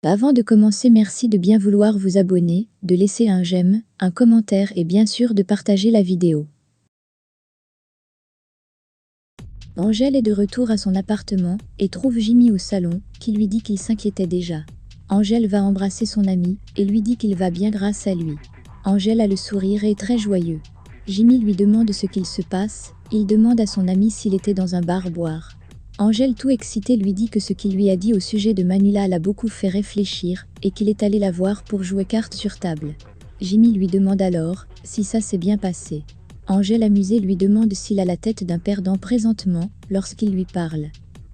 Avant de commencer, merci de bien vouloir vous abonner, de laisser un j'aime, un commentaire et bien sûr de partager la vidéo. Angèle est de retour à son appartement et trouve Jimmy au salon, qui lui dit qu'il s'inquiétait déjà. Angèle va embrasser son ami et lui dit qu'il va bien grâce à lui. Angèle a le sourire et est très joyeux. Jimmy lui demande ce qu'il se passe, il demande à son ami s'il était dans un bar boire. Angèle tout excitée lui dit que ce qu'il lui a dit au sujet de Manuela l'a beaucoup fait réfléchir et qu'il est allé la voir pour jouer cartes sur table. Jimmy lui demande alors si ça s'est bien passé. Angèle amusée lui demande s'il a la tête d'un perdant présentement lorsqu'il lui parle.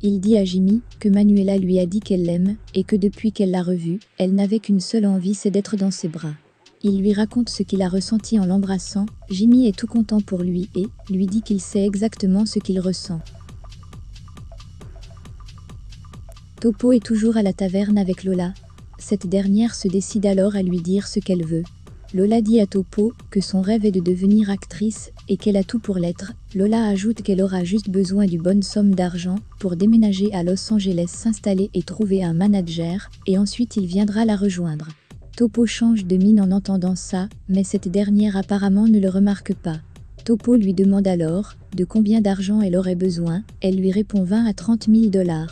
Il dit à Jimmy que Manuela lui a dit qu'elle l'aime et que depuis qu'elle l'a revue, elle n'avait qu'une seule envie, c'est d'être dans ses bras. Il lui raconte ce qu'il a ressenti en l'embrassant. Jimmy est tout content pour lui et lui dit qu'il sait exactement ce qu'il ressent. Topo est toujours à la taverne avec Lola. Cette dernière se décide alors à lui dire ce qu'elle veut. Lola dit à Topo que son rêve est de devenir actrice et qu'elle a tout pour l'être. Lola ajoute qu'elle aura juste besoin d'une bonne somme d'argent pour déménager à Los Angeles, s'installer et trouver un manager, et ensuite il viendra la rejoindre. Topo change de mine en entendant ça, mais cette dernière apparemment ne le remarque pas. Topo lui demande alors de combien d'argent elle aurait besoin. Elle lui répond 20 à 30 000 $.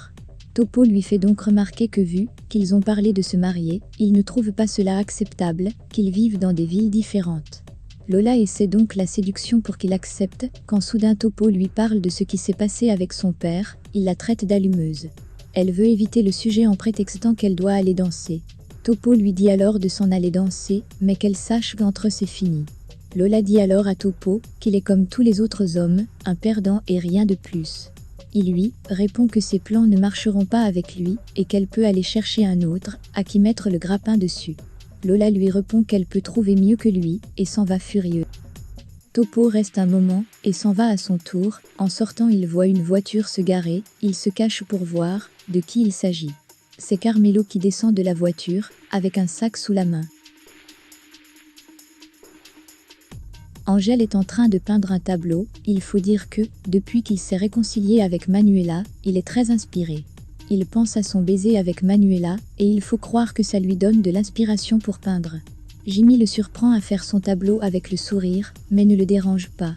Topo lui fait donc remarquer que vu qu'ils ont parlé de se marier, il ne trouve pas cela acceptable, qu'ils vivent dans des villes différentes. Lola essaie donc la séduction pour qu'il accepte, quand soudain Topo lui parle de ce qui s'est passé avec son père, il la traite d'allumeuse. Elle veut éviter le sujet en prétextant qu'elle doit aller danser. Topo lui dit alors de s'en aller danser, mais qu'elle sache qu'entre eux c'est fini. Lola dit alors à Topo qu'il est comme tous les autres hommes, un perdant et rien de plus. Il lui répond que ses plans ne marcheront pas avec lui et qu'elle peut aller chercher un autre à qui mettre le grappin dessus. Lola lui répond qu'elle peut trouver mieux que lui et s'en va furieux. Topo reste un moment et s'en va à son tour. En sortant, il voit une voiture se garer, il se cache pour voir de qui il s'agit. C'est Carmelo qui descend de la voiture avec un sac sous la main. Angèle est en train de peindre un tableau. Il faut dire que, depuis qu'il s'est réconcilié avec Manuela, il est très inspiré. Il pense à son baiser avec Manuela, et il faut croire que ça lui donne de l'inspiration pour peindre. Jimmy le surprend à faire son tableau avec le sourire, mais ne le dérange pas.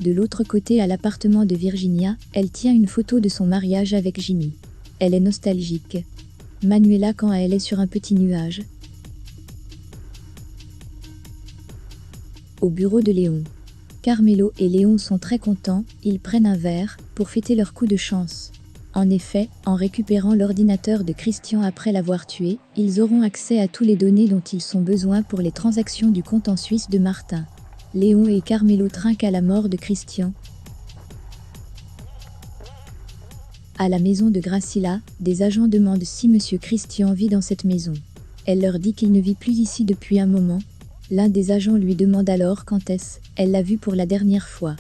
De l'autre côté, à l'appartement de Virginia, elle tient une photo de son mariage avec Jimmy. Elle est nostalgique. Manuela quand elle est sur un petit nuage. Au bureau de Léon. Carmelo et Léon sont très contents, ils prennent un verre pour fêter leur coup de chance. En effet, en récupérant l'ordinateur de Christian après l'avoir tué, ils auront accès à toutes les données dont ils ont besoin pour les transactions du compte en Suisse de Martin. Léon et Carmelo trinquent à la mort de Christian. À la maison de Gracila, des agents demandent si Monsieur Christian vit dans cette maison. Elle leur dit qu'il ne vit plus ici depuis un moment. L'un des agents lui demande alors quand est-ce elle l'a vu pour la dernière fois.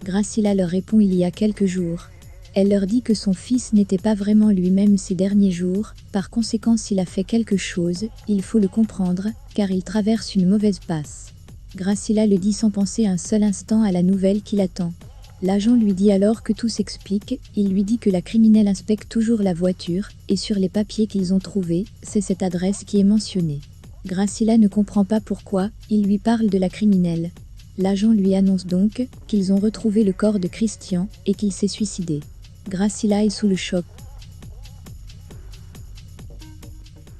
Gracila leur répond il y a quelques jours. Elle leur dit que son fils n'était pas vraiment lui-même ces derniers jours, par conséquent s'il a fait quelque chose, il faut le comprendre, car il traverse une mauvaise passe. Gracila le dit sans penser un seul instant à la nouvelle qui l'attend. L'agent lui dit alors que tout s'explique, il lui dit que la criminelle inspecte toujours la voiture, et sur les papiers qu'ils ont trouvés, c'est cette adresse qui est mentionnée. Gracila ne comprend pas pourquoi, il lui parle de la criminelle. L'agent lui annonce donc qu'ils ont retrouvé le corps de Christian et qu'il s'est suicidé. Gracila est sous le choc.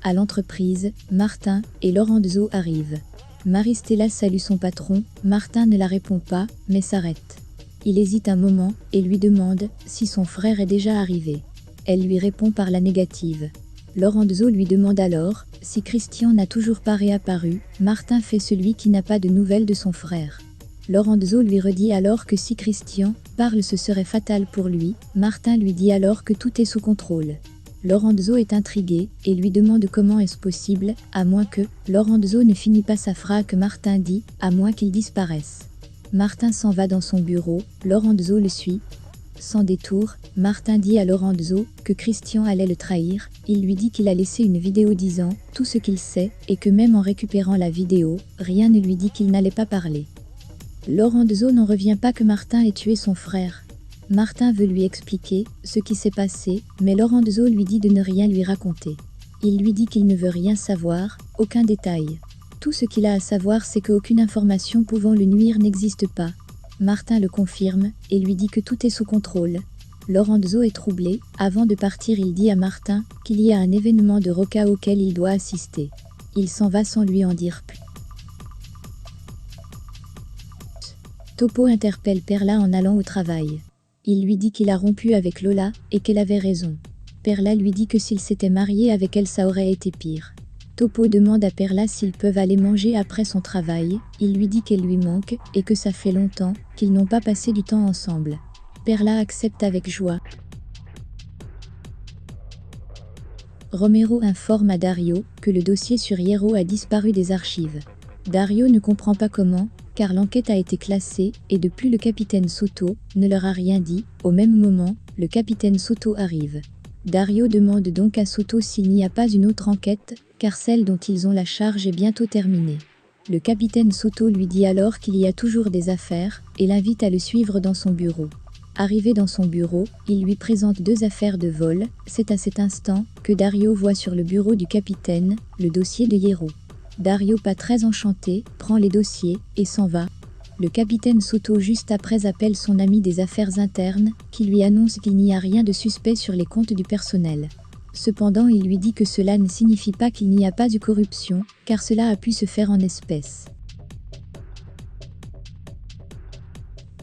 À l'entreprise, Martin et Lorenzo arrivent. Maristella salue son patron, Martin ne la répond pas, mais s'arrête. Il hésite un moment et lui demande si son frère est déjà arrivé. Elle lui répond par la négative. Lorenzo lui demande alors si Christian n'a toujours pas réapparu. Martin fait celui qui n'a pas de nouvelles de son frère. Lorenzo lui redit alors que si Christian parle ce serait fatal pour lui. Martin lui dit alors que tout est sous contrôle. Lorenzo est intrigué et lui demande comment est-ce possible, à moins que Lorenzo ne finit pas sa phrase que Martin dit, à moins qu'il disparaisse. Martin s'en va dans son bureau, Lorenzo le suit. Sans détour, Martin dit à Lorenzo que Christian allait le trahir. Il lui dit qu'il a laissé une vidéo disant tout ce qu'il sait et que même en récupérant la vidéo, rien ne lui dit qu'il n'allait pas parler. Lorenzo n'en revient pas que Martin ait tué son frère. Martin veut lui expliquer ce qui s'est passé, mais Lorenzo lui dit de ne rien lui raconter. Il lui dit qu'il ne veut rien savoir, aucun détail. Tout ce qu'il a à savoir c'est qu'aucune information pouvant le nuire n'existe pas. Martin le confirme, et lui dit que tout est sous contrôle. Lorenzo est troublé. Avant de partir il dit à Martin qu'il y a un événement de Roca auquel il doit assister. Il s'en va sans lui en dire plus. Topo interpelle Perla en allant au travail. Il lui dit qu'il a rompu avec Lola, et qu'elle avait raison. Perla lui dit que s'il s'était marié avec elle ça aurait été pire. Topo demande à Perla s'ils peuvent aller manger après son travail, il lui dit qu'elle lui manque, et que ça fait longtemps qu'ils n'ont pas passé du temps ensemble. Perla accepte avec joie. Romero informe à Dario que le dossier sur Hierro a disparu des archives. Dario ne comprend pas comment, car l'enquête a été classée, et depuis le capitaine Soto ne leur a rien dit. Au même moment, le capitaine Soto arrive. Dario demande donc à Soto s'il n'y a pas une autre enquête, car celle dont ils ont la charge est bientôt terminée. Le capitaine Soto lui dit alors qu'il y a toujours des affaires, et l'invite à le suivre dans son bureau. Arrivé dans son bureau, il lui présente 2 affaires de vol. C'est à cet instant que Dario voit sur le bureau du capitaine le dossier de Hierro. Dario, pas très enchanté, prend les dossiers et s'en va. Le capitaine Soto juste après appelle son ami des affaires internes, qui lui annonce qu'il n'y a rien de suspect sur les comptes du personnel. Cependant il lui dit que cela ne signifie pas qu'il n'y a pas eu corruption, car cela a pu se faire en espèces.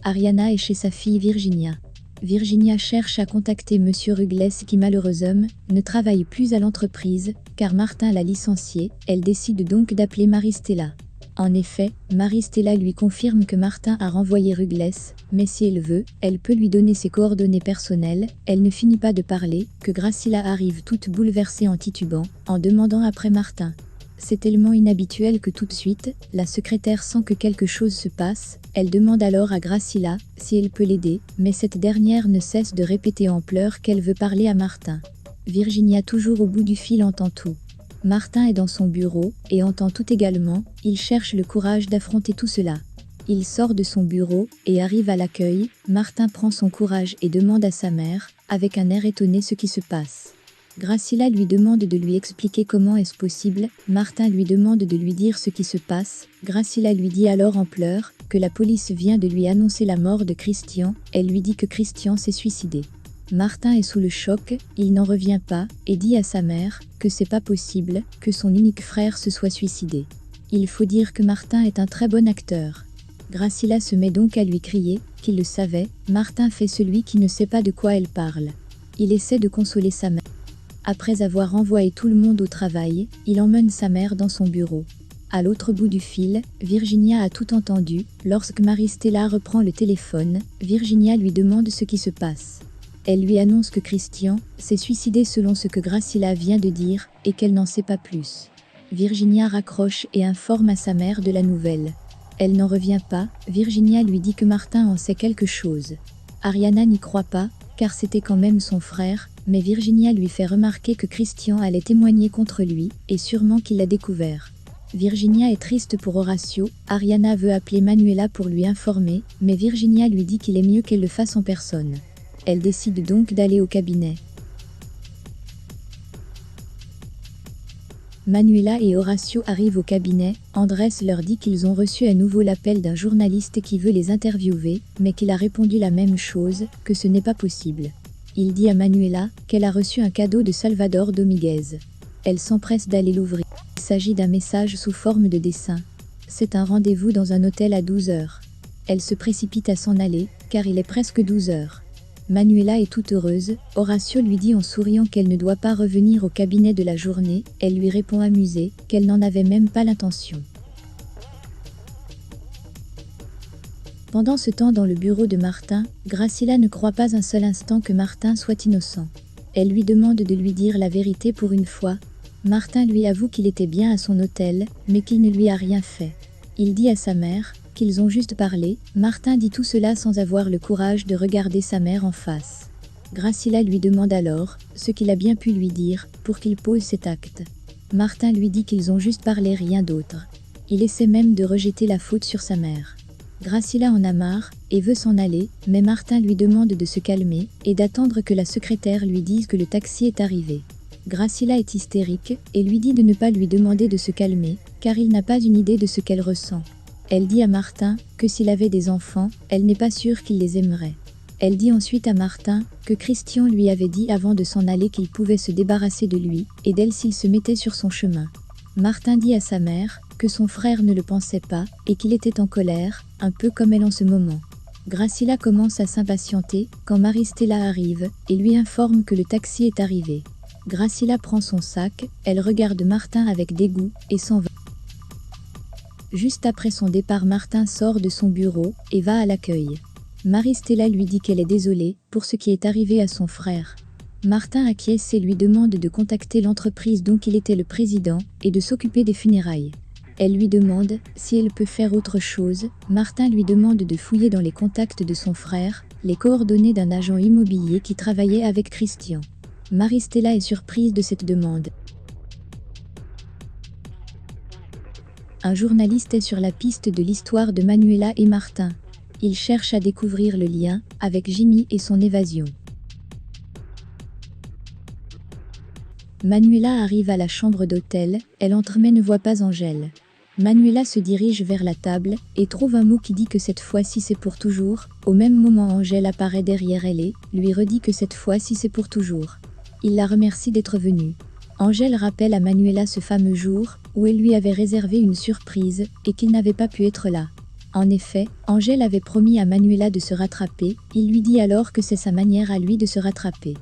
Ariana est chez sa fille Virginia. Virginia cherche à contacter Monsieur Ruggles qui malheureusement ne travaille plus à l'entreprise, car Martin l'a licencié. Elle décide donc d'appeler Maristella. En effet, Maristella lui confirme que Martin a renvoyé Ruggles, mais si elle veut, elle peut lui donner ses coordonnées personnelles. Elle ne finit pas de parler, que Graciela arrive toute bouleversée en titubant, en demandant après Martin. C'est tellement inhabituel que tout de suite, la secrétaire sent que quelque chose se passe. Elle demande alors à Graciela si elle peut l'aider, mais cette dernière ne cesse de répéter en pleurs qu'elle veut parler à Martin. Virginia, toujours au bout du fil, entend tout. Martin est dans son bureau, et entend tout également. Il cherche le courage d'affronter tout cela. Il sort de son bureau, et arrive à l'accueil. Martin prend son courage et demande à sa mère, avec un air étonné, ce qui se passe. Graciela lui demande de lui expliquer comment est-ce possible. Martin lui demande de lui dire ce qui se passe. Graciela lui dit alors en pleurs, que la police vient de lui annoncer la mort de Christian. Elle lui dit que Christian s'est suicidé. Martin est sous le choc, il n'en revient pas, et dit à sa mère que c'est pas possible que son unique frère se soit suicidé. Il faut dire que Martin est un très bon acteur. Graciela se met donc à lui crier qu'il le savait. Martin fait celui qui ne sait pas de quoi elle parle. Il essaie de consoler sa mère. Après avoir envoyé tout le monde au travail, il emmène sa mère dans son bureau. À l'autre bout du fil, Virginia a tout entendu. Lorsque Maristella reprend le téléphone, Virginia lui demande ce qui se passe. Elle lui annonce que Christian s'est suicidé selon ce que Graciela vient de dire, et qu'elle n'en sait pas plus. Virginia raccroche et informe à sa mère de la nouvelle. Elle n'en revient pas. Virginia lui dit que Martin en sait quelque chose. Ariana n'y croit pas, car c'était quand même son frère, mais Virginia lui fait remarquer que Christian allait témoigner contre lui, et sûrement qu'il l'a découvert. Virginia est triste pour Horacio. Ariana veut appeler Manuela pour lui informer, mais Virginia lui dit qu'il est mieux qu'elle le fasse en personne. Elle décide donc d'aller au cabinet. Manuela et Horacio arrivent au cabinet. Andrés leur dit qu'ils ont reçu à nouveau l'appel d'un journaliste qui veut les interviewer, mais qu'il a répondu la même chose, que ce n'est pas possible. Il dit à Manuela qu'elle a reçu un cadeau de Salvador Dominguez. Elle s'empresse d'aller l'ouvrir. Il s'agit d'un message sous forme de dessin. C'est un rendez-vous dans un hôtel à 12 heures. Elle se précipite à s'en aller, car il est presque 12 heures. Manuela est toute heureuse. Horacio lui dit en souriant qu'elle ne doit pas revenir au cabinet de la journée. Elle lui répond amusée qu'elle n'en avait même pas l'intention. Pendant ce temps, dans le bureau de Martin, Graciela ne croit pas un seul instant que Martin soit innocent. Elle lui demande de lui dire la vérité pour une fois. Martin lui avoue qu'il était bien à son hôtel, mais qu'il ne lui a rien fait. Il dit à sa mère qu'ils ont juste parlé. Martin dit tout cela sans avoir le courage de regarder sa mère en face. Graciela lui demande alors ce qu'il a bien pu lui dire pour qu'il pose cet acte. Martin lui dit qu'ils ont juste parlé, rien d'autre. Il essaie même de rejeter la faute sur sa mère. Graciela en a marre et veut s'en aller, mais Martin lui demande de se calmer et d'attendre que la secrétaire lui dise que le taxi est arrivé. Gracila est hystérique et lui dit de ne pas lui demander de se calmer, car il n'a pas une idée de ce qu'elle ressent. Elle dit à Martin que s'il avait des enfants, elle n'est pas sûre qu'il les aimerait. Elle dit ensuite à Martin que Christian lui avait dit avant de s'en aller qu'il pouvait se débarrasser de lui et d'elle s'il se mettait sur son chemin. Martin dit à sa mère que son frère ne le pensait pas et qu'il était en colère, un peu comme elle en ce moment. Gracila commence à s'impatienter quand Maristella arrive et lui informe que le taxi est arrivé. Gracila prend son sac, elle regarde Martin avec dégoût et s'en va. Juste après son départ, Martin sort de son bureau et va à l'accueil. Maristella lui dit qu'elle est désolée pour ce qui est arrivé à son frère. Martin acquiesce et lui demande de contacter l'entreprise dont il était le président et de s'occuper des funérailles. Elle lui demande si elle peut faire autre chose. Martin lui demande de fouiller dans les contacts de son frère, les coordonnées d'un agent immobilier qui travaillait avec Christian. Maristella est surprise de cette demande. Un journaliste est sur la piste de l'histoire de Manuela et Martin. Il cherche à découvrir le lien avec Jimmy et son évasion. Manuela arrive à la chambre d'hôtel, elle entre mais ne voit pas Angèle. Manuela se dirige vers la table et trouve un mot qui dit que cette fois-ci c'est pour toujours. Au même moment, Angèle apparaît derrière elle et lui redit que cette fois-ci c'est pour toujours. Il la remercie d'être venue. Angèle rappelle à Manuela ce fameux jour où elle lui avait réservé une surprise et qu'il n'avait pas pu être là. En effet, Angèle avait promis à Manuela de se rattraper, il lui dit alors que c'est sa manière à lui de se rattraper.